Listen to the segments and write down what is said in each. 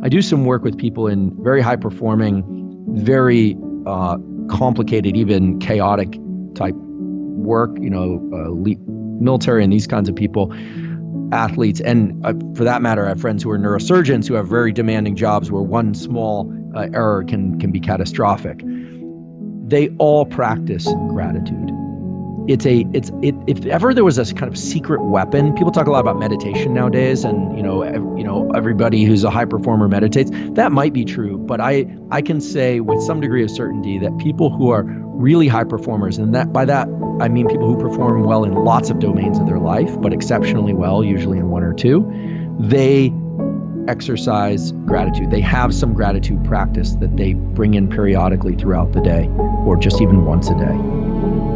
I do some work with people in very high performing, very complicated, even chaotic type work, military and these kinds of people, athletes. And for that matter, I have friends who are neurosurgeons who have very demanding jobs where one small error can be catastrophic. They all practice gratitude. If ever there was a kind of secret weapon, people talk a lot about meditation nowadays, and everybody who's a high performer meditates. That might be true, but I can say with some degree of certainty that people who are really high performers, and by that I mean people who perform well in lots of domains of their life, but exceptionally well, usually in one or two, they exercise gratitude. They have some gratitude practice that they bring in periodically throughout the day, or just even once a day.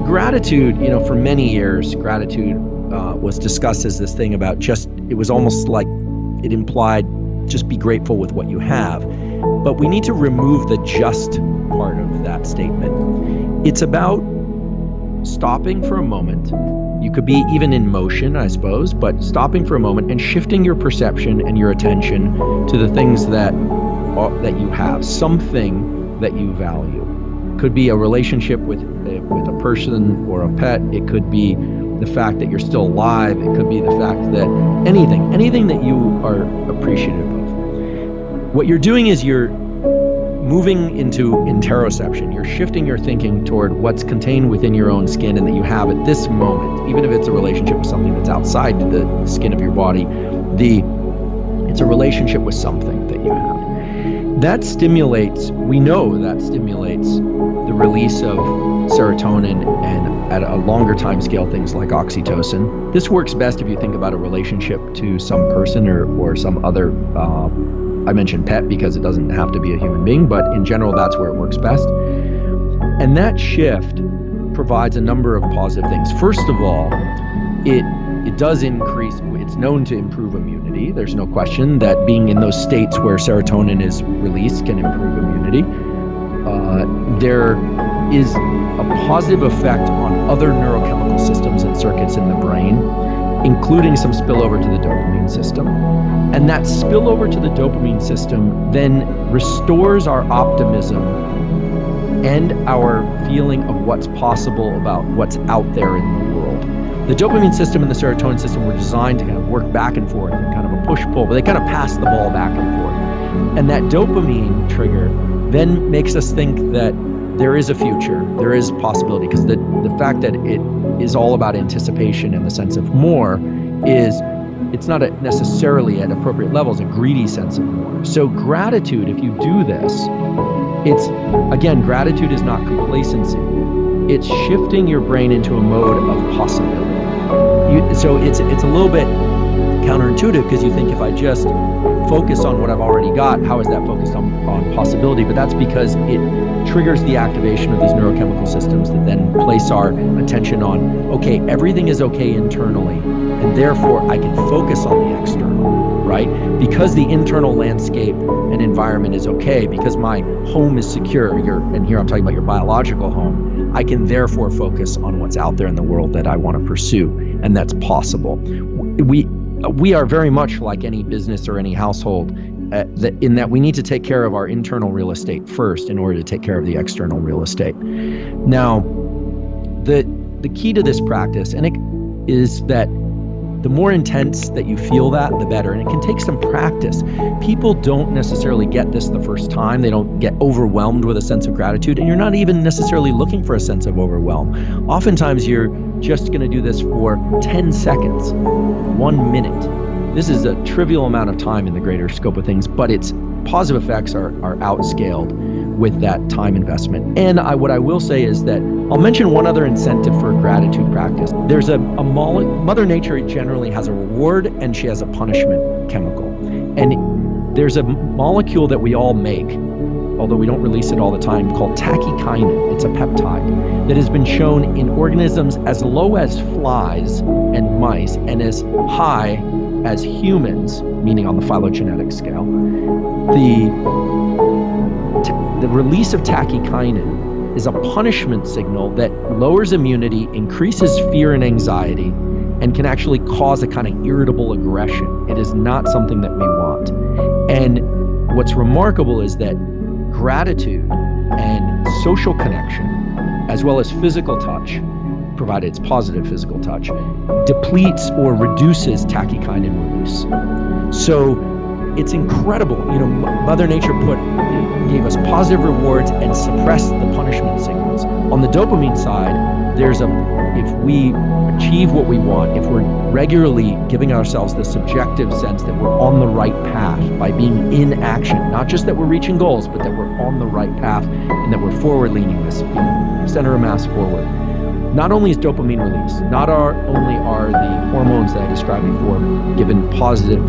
Gratitude, for many years, gratitude was discussed as this thing about it was almost like it implied just be grateful with what you have. But we need to remove the just part of that statement. It's about stopping for a moment. You could be even in motion, I suppose, but stopping for a moment and shifting your perception and your attention to the things that you have, something that you value. Could be a relationship with a person or a pet. It could be the fact that you're still alive. It could be the fact that anything that you are appreciative of. What you're doing is you're moving into interoception. You're shifting your thinking toward what's contained within your own skin and that you have at this moment, even if it's a relationship with something that's outside the skin of your body. It's a relationship with something that you have. We know that stimulates the release of serotonin and at a longer time scale, things like oxytocin. This works best if you think about a relationship to some person or some other, I mentioned pet because it doesn't have to be a human being, but in general, that's where it works best. And that shift provides a number of positive things. First of all, it does increase, it's known to improve immunity. There's no question that being in those states where serotonin is released can improve immunity. There is a positive effect on other neurochemical systems and circuits in the brain, including some spillover to the dopamine system. And that spillover to the dopamine system then restores our optimism and our feeling of what's possible about what's out there in the world. The dopamine system and the serotonin system were designed to kind of work back and forth in kind of a push-pull, but they kind of pass the ball back and forth. And that dopamine trigger then makes us think that there is a future, there is possibility, because the fact that it is all about anticipation and the sense of more it's not necessarily at appropriate levels a greedy sense of more. So gratitude, if you do this, gratitude is not complacency. It's shifting your brain into a mode of possibility. So it's a little bit counterintuitive because you think if I just focus on what I've already got, how is that focused on possibility? But that's because it triggers the activation of these neurochemical systems that then place our attention on, okay, everything is okay internally, and therefore I can focus on the external, right? Because the internal landscape and environment is okay, because my home is secure, and here I'm talking about your biological home, I can therefore focus on what's out there in the world that I want to pursue, and that's possible. We are very much like any business or any household in that we need to take care of our internal real estate first in order to take care of the external real estate. Now, the key to this practice, is that the more intense that you feel that, the better. And it can take some practice. People don't necessarily get this the first time. They don't get overwhelmed with a sense of gratitude, and you're not even necessarily looking for a sense of overwhelm. Oftentimes, you're just going to do this for 10 seconds, 1 minute. This is a trivial amount of time in the greater scope of things, but its positive effects are outscaled with that time investment. And what I will say is that I'll mention one other incentive for gratitude practice. There's Mother Nature generally has a reward and she has a punishment chemical. And there's a molecule that we all make, although we don't release it all the time, called tachykinin. It's a peptide that has been shown in organisms as low as flies and mice and as high as humans, meaning on the phylogenetic scale. The release of tachykinin is a punishment signal that lowers immunity, increases fear and anxiety, and can actually cause a kind of irritable aggression. It is not something that we want. And what's remarkable is that gratitude and social connection, as well as physical touch, provided it's positive physical touch, depletes or reduces tachykinin release. So it's incredible. Mother Nature gave us positive rewards and suppressed the punishment signals. On the dopamine side, if we achieve what we want, if we're regularly giving ourselves the subjective sense that we're on the right path by being in action, not just that we're reaching goals, but that we're on the right path and that we're forward leaning, this center of mass forward. Not only is dopamine released, not only are the hormones that I described before given positive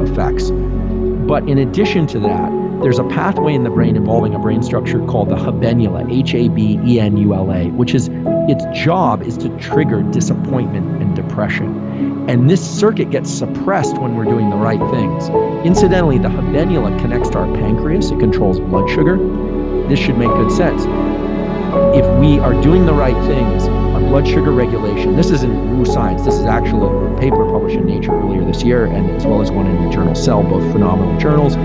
effects, but in addition to that, there's a pathway in the brain involving a brain structure called the habenula, Habenula, which is its job is to trigger disappointment and depression. And this circuit gets suppressed when we're doing the right things. Incidentally, the habenula connects to our pancreas. It controls blood sugar. This should make good sense. If we are doing the right things, our blood sugar regulation, this isn't woo science, this is actually a paper published in Nature earlier this year, and as well as one in the journal Cell, both phenomenal journals,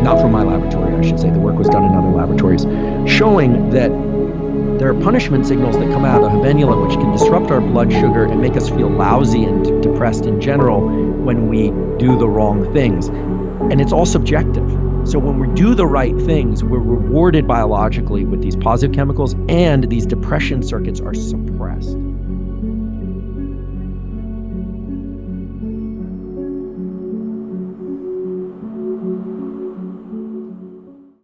not from my laboratory, I should say, the work was done in other laboratories, showing that there are punishment signals that come out of the habenula which can disrupt our blood sugar and make us feel lousy and depressed in general when we do the wrong things. And it's all subjective. So when we do the right things, we're rewarded biologically with these positive chemicals, and these depression circuits are suppressed.